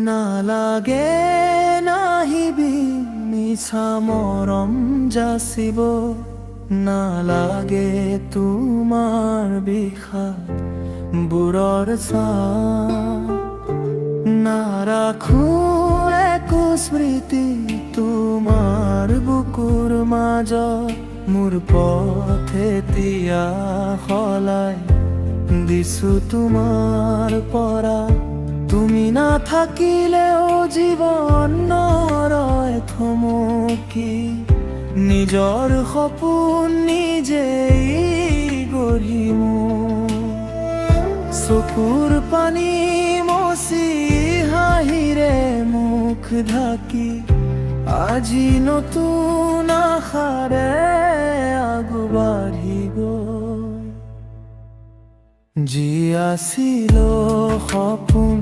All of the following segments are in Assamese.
নালাগে নাহিবি মিছা মৰম যাচিব, নালাগে তোমাৰ বিষাদ বুৰৰ ছাঁ। নাৰাখো একো স্মৃতি তোমাৰ বুকুৰ মাজত, মোৰ পথ এতিয়া সলাই দিছো তোমাৰ পৰা। তুমি নাথাকিলেও জীৱন নৰয় থমকি, নিজৰ সপোন নিজেই গঢ়িম। চকুৰ পানী মচি হাঁহিৰে মুখ ঢাকি, আজি নতুন আশাৰে আগবাঢ়ি গৈ। যি আছিল সপোন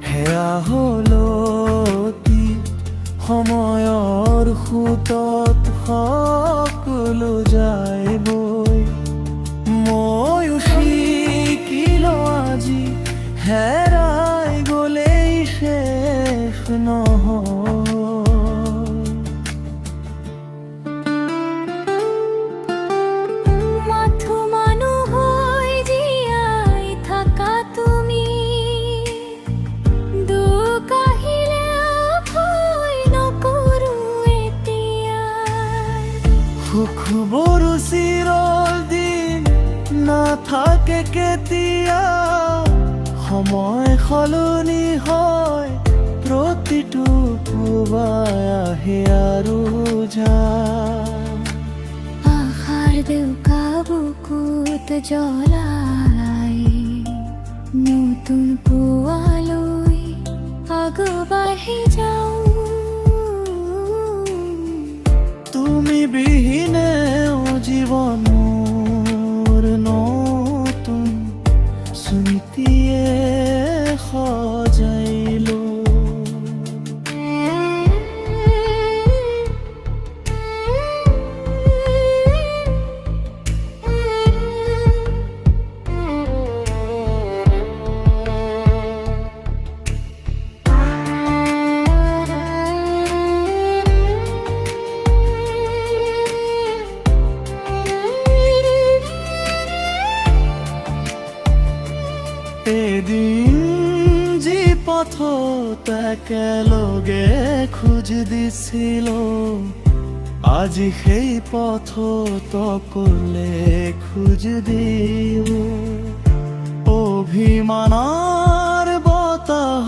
হেয়া হলো অতি, সময়ৰ সোঁতত সকলো যায় বৈ। ময়ো শিকিলো আজি হেৰাই গলেই শেষ নহয়। সুখবোৰ চিৰল দিন নাথাকে কেতিয়া, সময় সলনি হয় প্ৰতিটো পুৱাই আহে আৰু যায়। আশাৰ দেউকা বুকুত জ্বলাই, নতুন পুৱালৈ আগবাঢ়ি যাওঁ। তুমি বিহীনেও জীৱন মোৰ নতুন স্মৃতিয়ে সজাইলো। এদিন যি পথত একেলগে খোজ দিছিলো, আজি সেই পথত অকলে খোজ দিও। অভিমানৰ বতাহ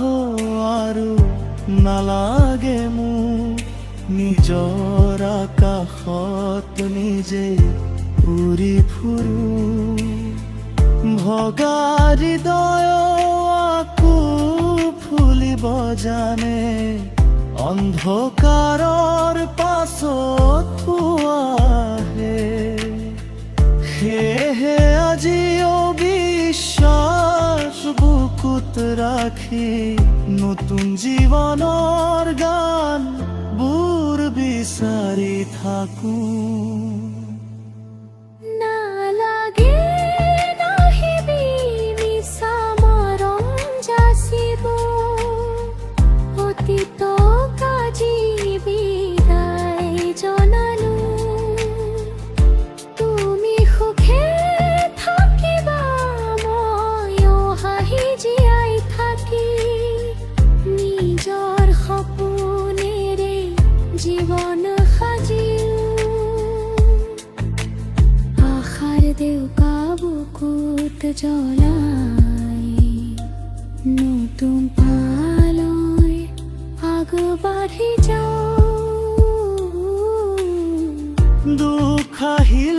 আৰু নালাগে মোক, নিজৰ আকাশত নিজে উৰি ফুৰো। ভগা হৃদয় আকৌ ফুলিব জানে, অন্ধকাৰৰ পাছত পুৱা আহে। সেয়েহে আজিও বিশ্বাস বুকুত ৰাখি, নতুন জীৱনৰ গান বোৰ বিচাৰি থাকো। জীৱন সাজিও আশাৰ দেউকা বুকুত জ্বলাই, নতুন পালৈ আগবাঢ়ি যাওঁ। দুখ আহিল